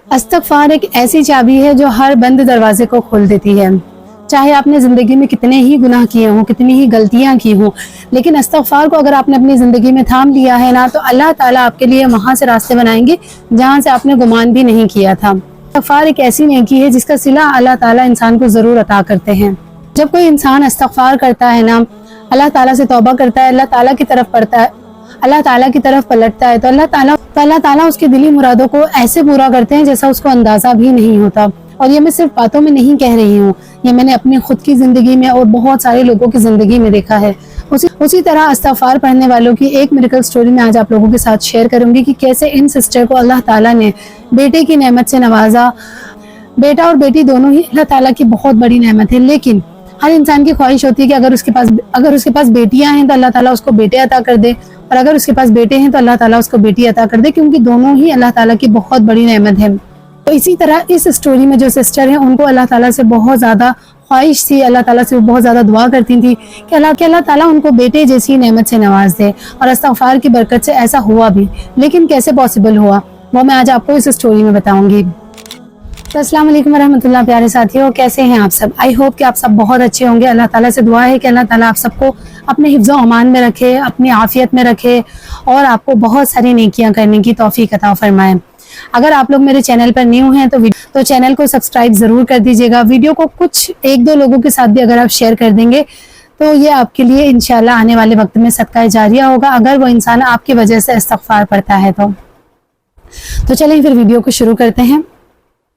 استغفار ایک ایسی چابی ہے جو ہر بند دروازے کو کھول دیتی ہے. چاہے آپ نے زندگی میں کتنے ہی گناہ کیے ہوں، کتنی ہی غلطیاں کی ہوں، لیکن استغفار کو اگر آپ نے اپنی زندگی میں تھام لیا ہے نا، تو اللہ تعالیٰ آپ کے لیے وہاں سے راستے بنائیں گے جہاں سے آپ نے گمان بھی نہیں کیا تھا. استغفار ایک ایسی نیکی ہے جس کا صلہ اللہ تعالیٰ انسان کو ضرور عطا کرتے ہیں. جب کوئی انسان استغفار کرتا ہے نا، اللہ تعالیٰ سے توبہ کرتا ہے، اللہ تعالیٰ کی طرف پڑھتا ہے، اللہ تعالیٰ کی طرف پلٹتا ہے، تو اللہ تعالیٰ اس کی دلی مرادوں کو ایسے پورا کرتے ہیں جیسا اس کو اندازہ بھی نہیں ہوتا. اور یہ میں صرف باتوں میں نہیں کہہ رہی ہوں، یہ میں نے اپنی خود کی زندگی میں اور بہت سارے لوگوں کی زندگی میں دیکھا ہے. اسی طرح استغفار پڑھنے والوں کی ایک میریکل سٹوری میں آج آپ لوگوں کے ساتھ شیئر کروں گی کہ کیسے ان سسٹر کو اللہ تعالیٰ نے بیٹے کی نعمت سے نوازا. بیٹا اور بیٹی دونوں ہی اللہ تعالیٰ کی بہت بڑی نعمت ہے، لیکن ہر انسان کی خواہش ہوتی ہے کہ اگر اس کے پاس بیٹیاں ہیں تو اللہ تعالیٰ اس کو بیٹے عطا کر دے، اور اگر اس کے پاس بیٹے ہیں تو اللہ تعالیٰ اس کو بیٹی عطا کر دے، کیونکہ دونوں ہی اللہ تعالیٰ کی بہت بڑی نعمت ہے. تو اسی طرح اس سٹوری میں جو سسٹر ہیں ان کو اللہ تعالیٰ سے بہت زیادہ خواہش تھی، اللہ تعالیٰ سے بہت زیادہ دعا کرتی تھی کہ اللہ تعالیٰ ان کو بیٹے جیسی نعمت سے نواز دے، اور استغفار کی برکت سے ایسا ہوا بھی. لیکن کیسے پاسبل ہوا وہ میں آج آپ کو اس سٹوری میں بتاؤں گی. تو السلام علیکم ورحمۃ اللہ پیارے ساتھیوں، کیسے ہیں آپ سب؟ آئی ہوپ کہ آپ سب بہت اچھے ہوں گے. اللہ تعالیٰ سے دعا ہے کہ اللہ تعالیٰ آپ سب کو اپنے حفظ و امان میں رکھے، اپنی عافیت میں رکھے، اور آپ کو بہت ساری نیکیاں کرنے کی توفیق عطا فرمائے. اگر آپ لوگ میرے چینل پر نیو ہیں تو چینل کو سبسکرائب ضرور کر دیجیے گا. ویڈیو کو کچھ ایک دو لوگوں کے ساتھ بھی اگر آپ شیئر کر دیں گے تو یہ آپ کے لیے انشاءاللہ آنے والے وقت میں صدقہ جاریہ ہوگا، اگر وہ انسان آپ کی وجہ سے استغفار پڑھتا ہے تو چلیں پھر ویڈیو کو شروع کرتے ہیں.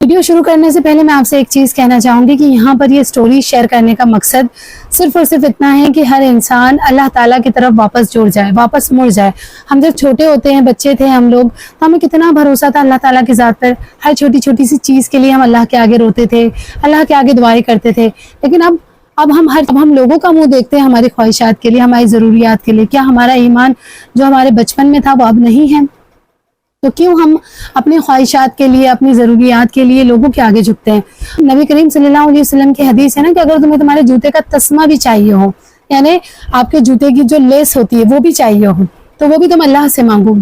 ویڈیو شروع کرنے سے پہلے میں آپ سے ایک چیز کہنا چاہوں گی کہ یہاں پر یہ سٹوری شیئر کرنے کا مقصد صرف اور صرف اتنا ہے کہ ہر انسان اللہ تعالیٰ کی طرف واپس مڑ جائے. ہم جب چھوٹے ہوتے ہیں، بچے تھے ہم لوگ، تو ہمیں کتنا بھروسہ تھا اللہ تعالیٰ کی ذات پر. ہر چھوٹی چھوٹی سی چیز کے لیے ہم اللہ کے آگے روتے تھے، اللہ کے آگے دعائیں کرتے تھے. لیکن اب ہم لوگوں کا منہ دیکھتے ہیں ہماری خواہشات کے لیے، ہماری ضروریات کے لیے. کیا ہمارا ایمان جو ہمارے بچپن میں تھا وہ اب نہیں ہے؟ تو کیوں ہم اپنی خواہشات کے لیے، اپنی ضروریات کے لیے لوگوں کے آگے جھکتے ہیں؟ نبی کریم صلی اللہ علیہ وسلم کی حدیث ہے نا کہ اگر تمہیں تمہارے جوتے کا تسمہ بھی چاہیے ہو، یعنی آپ کے جوتے کی جو لیس ہوتی ہے وہ بھی چاہیے ہو، تو وہ بھی تم اللہ سے مانگو.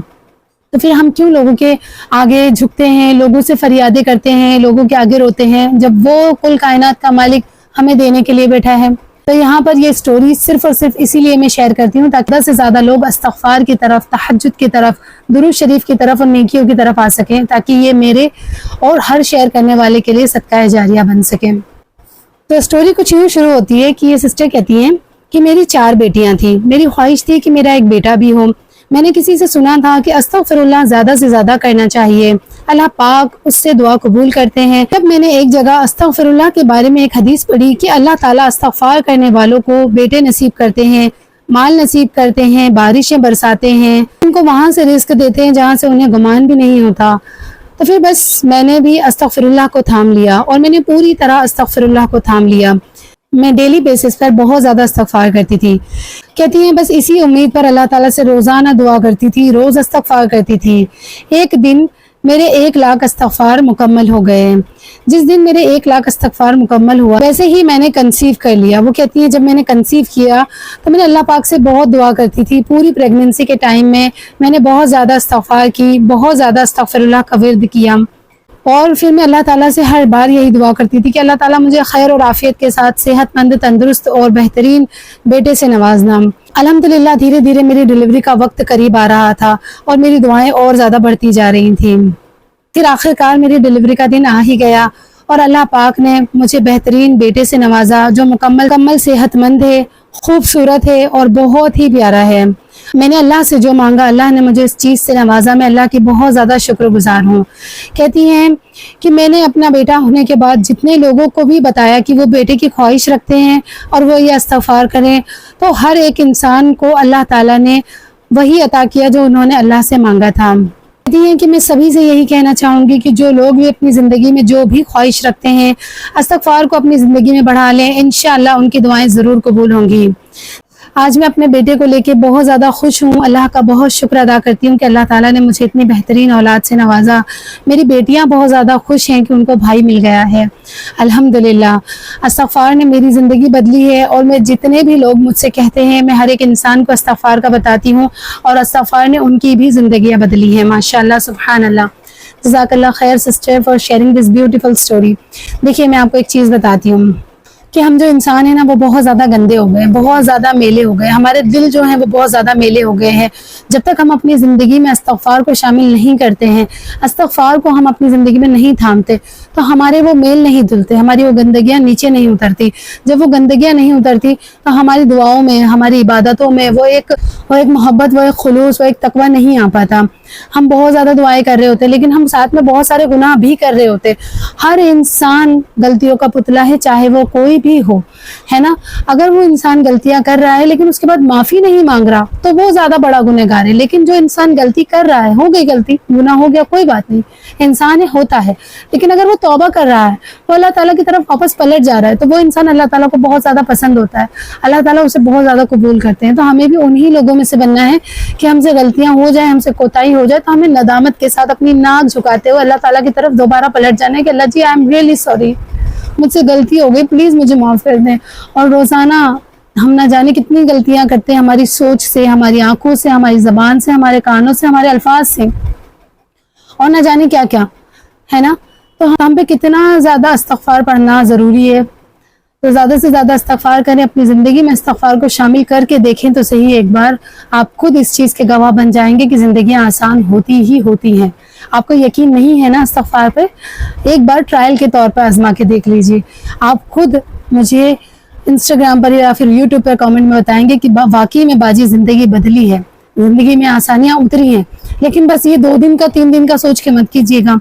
تو پھر ہم کیوں لوگوں کے آگے جھکتے ہیں، لوگوں سے فریادیں کرتے ہیں، لوگوں کے آگے روتے ہیں، جب وہ کل کائنات کا مالک ہمیں دینے کے لیے بیٹھا ہے؟ تو یہاں پر یہ سٹوری صرف اور صرف اسی لیے میں شیئر کرتی ہوں تاکہ زیادہ سے زیادہ لوگ استغفار کی طرف، تہجد کی طرف، درود شریف کی طرف اور نیکیوں کی طرف آ سکیں، تاکہ یہ میرے اور ہر شیئر کرنے والے کے لیے صدقہ جاریہ بن سکے. تو سٹوری کچھ یوں شروع ہوتی ہے کہ یہ سسٹر کہتی ہیں کہ میری 4 بیٹیاں تھیں، میری خواہش تھی کہ میرا ایک بیٹا بھی ہو. میں نے کسی سے سنا تھا کہ استغفر اللہ زیادہ سے زیادہ کرنا چاہیے، اللہ پاک اس سے دعا قبول کرتے ہیں. جب میں نے ایک جگہ استغفر اللہ کے بارے میں ایک حدیث پڑھی کہ اللہ تعالیٰ استغفار کرنے والوں کو بیٹے نصیب کرتے ہیں، مال نصیب کرتے ہیں، بارشیں برساتے ہیں، ان کو وہاں سے رزق دیتے ہیں جہاں سے انہیں گمان بھی نہیں ہوتا. تو پھر بس میں نے بھی استغفر اللہ کو تھام لیا، اور میں نے پوری طرح استغفر اللہ کو تھام لیا. میں ڈیلی بیسس پر بہت زیادہ استغفار کرتی تھی. کہتی ہیں بس اسی امید پر اللہ تعالیٰ سے روزانہ دعا کرتی تھی، روز استغفار کرتی تھی. ایک دن میرے 1 لاکھ استغفار مکمل ہو گئے. جس دن میرے 1 لاکھ استغفار مکمل ہوا ویسے ہی میں نے کنسیو کر لیا. وہ کہتی ہیں جب میں نے کنسیو کیا تو میں نے اللہ پاک سے بہت دعا کرتی تھی. پوری پریگننسی کے ٹائم میں نے بہت زیادہ استغفار کی، بہت زیادہ استغفر اللہ کا ورد کیا. اور پھر میں اللہ تعالیٰ سے ہر بار یہی دعا کرتی تھی کہ اللہ تعالیٰ مجھے خیر اور عافیت کے ساتھ صحت مند، تندرست اور بہترین بیٹے سے نوازنا. الحمدللہ دھیرے دھیرے میری ڈیلیوری کا وقت قریب آ رہا تھا اور میری دعائیں اور زیادہ بڑھتی جا رہی تھیں. پھر آخرکار میری ڈیلیوری کا دن آ ہی گیا اور اللہ پاک نے مجھے بہترین بیٹے سے نوازا جو مکمل صحت مند ہے، خوبصورت ہے اور بہت ہی پیارا ہے. میں نے اللہ سے جو مانگا اللہ نے مجھے اس چیز سے نوازا. میں اللہ کی بہت زیادہ شکر گزار ہوں. کہتی ہیں کہ میں نے اپنا بیٹا ہونے کے بعد جتنے لوگوں کو بھی بتایا کہ وہ بیٹے کی خواہش رکھتے ہیں اور وہ یہ استغفار کریں، تو ہر ایک انسان کو اللہ تعالیٰ نے وہی عطا کیا جو انہوں نے اللہ سے مانگا تھا. کہتی ہیں کہ میں سبھی سے یہی کہنا چاہوں گی کہ جو لوگ بھی اپنی زندگی میں جو بھی خواہش رکھتے ہیں استغفار کو اپنی زندگی میں بڑھا لیں، انشاءاللہ ان کی دعائیں ضرور قبول ہوں گی. آج میں اپنے بیٹے کو لے کے بہت زیادہ خوش ہوں. اللہ کا بہت شکر ادا کرتی ہوں کہ اللہ تعالیٰ نے مجھے اتنی بہترین اولاد سے نوازا. میری بیٹیاں بہت زیادہ خوش ہیں کہ ان کو بھائی مل گیا ہے. الحمدللہ استغفار نے میری زندگی بدلی ہے، اور میں جتنے بھی لوگ مجھ سے کہتے ہیں میں ہر ایک انسان کو استغفار کا بتاتی ہوں، اور استغفار نے ان کی بھی زندگیاں بدلی ہیں. ماشاءاللہ سبحان اللہ. جزاک اللہ خیر sister for sharing this beautiful story. دیکھیے میں آپ کو ایک چیز بتاتی ہوں کہ ہم جو انسان ہیں نا وہ بہت زیادہ گندے ہو گئے, بہت زیادہ میلے ہو گئے, ہمارے دل جو ہیں وہ بہت زیادہ میلے ہو گئے ہیں. جب تک ہم اپنی زندگی میں استغفار کو شامل نہیں کرتے ہیں, استغفار کو ہم اپنی زندگی میں نہیں تھامتے, تو ہمارے وہ میل نہیں دھلتے, ہماری وہ گندگیاں نیچے نہیں اترتی. جب وہ گندگیاں نہیں اترتی تو ہماری دعاؤں میں, ہماری عبادتوں میں وہ ایک محبت, وہ ایک خلوص, وہ ایک تقویٰ نہیں آ پاتا. ہم بہت زیادہ دعائیں کر رہے ہوتے لیکن ہم ساتھ میں بہت سارے گناہ بھی کر رہے ہوتے. ہر انسان غلطیوں کا پتلا ہے, چاہے وہ کوئی بھی ہو, ہے نا. اگر وہ انسان غلطیاں کر رہا ہے لیکن اس کے بعد معافی نہیں مانگ رہا تو وہ زیادہ بڑا گنہگار ہے. لیکن جو انسان غلطی کر رہا ہے, ہو گئی غلطی, گناہ ہو گیا, کوئی بات نہیں, انسان ہوتا ہے, لیکن اگر وہ توبہ کر رہا ہے, وہ اللہ تعالیٰ کی طرف واپس پلٹ جا رہا ہے, تو وہ انسان اللہ تعالیٰ کو بہت زیادہ پسند ہوتا ہے, اللہ تعالیٰ اسے بہت زیادہ قبول کرتے ہیں. تو ہمیں بھی انہی لوگوں میں سے بننا ہے کہ ہم سے غلطیاں ہو جائیں, ہم سے کوتاہی ہو جائے, تو ہمیں ندامت کے ساتھ اپنی ناک جھکاتے ہوئے اللہ تعالیٰ کی طرف دوبارہ پلٹ جانا ہے کہ اللہ جی آئی ایم ریئلی سوری, مجھ سے غلطی ہو گئی, پلیز مجھے معاف کر دیں. اور روزانہ ہم نہ جانے کتنی غلطیاں کرتے ہیں, ہماری سوچ سے, ہماری آنکھوں سے, ہماری زبان سے, ہمارے کانوں سے, ہمارے الفاظ سے, اور نہ جانے کیا کیا, ہے نا. تو ہم پہ کتنا زیادہ استغفار پڑھنا ضروری ہے. تو زیادہ سے زیادہ استغفار کریں, اپنی زندگی میں استغفار کو شامل کر کے دیکھیں تو صحیح. ایک بار آپ خود اس چیز کے گواہ بن جائیں گے کہ زندگیاں آسان ہوتی ہی ہوتی ہیں. آپ کو یقین نہیں ہے نا استغفار پہ, ایک بار ٹرائل کے طور پر آزما کے دیکھ لیجیے. آپ خود مجھے انسٹاگرام پر یا پھر یوٹیوب پر کامنٹ میں بتائیں گے کہ واقعی میں باجی زندگی بدلی ہے, زندگی میں آسانیاں اتری ہیں. لیکن بس یہ 2 دن کا 3 دن کا سوچ کے مت کیجیے گا,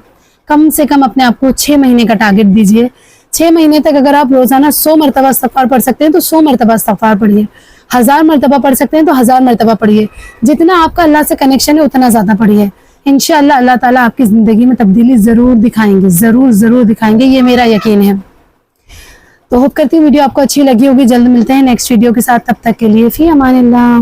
کم سے کم اپنے آپ کو 6 مہینے کا ٹارگٹ دیجیے. 6 مہینے تک اگر آپ روزانہ 100 مرتبہ استغفار پڑھ سکتے ہیں تو 100 مرتبہ استغفار پڑھیے, 1000 مرتبہ پڑھ سکتے ہیں تو 1000 مرتبہ پڑھیے. جتنا آپ کا اللہ سے کنیکشن ہے اتنا زیادہ پڑھیے. انشاءاللہ اللہ تعالیٰ آپ کی زندگی میں تبدیلی ضرور دکھائیں گے, ضرور دکھائیں گے, یہ میرا یقین ہے. تو ہوپ کرتی ہوں ویڈیو آپ کو اچھی لگی ہوگی. جلد ملتے ہیں نیکسٹ ویڈیو کے ساتھ, تب تک کے لیے فی امان اللہ.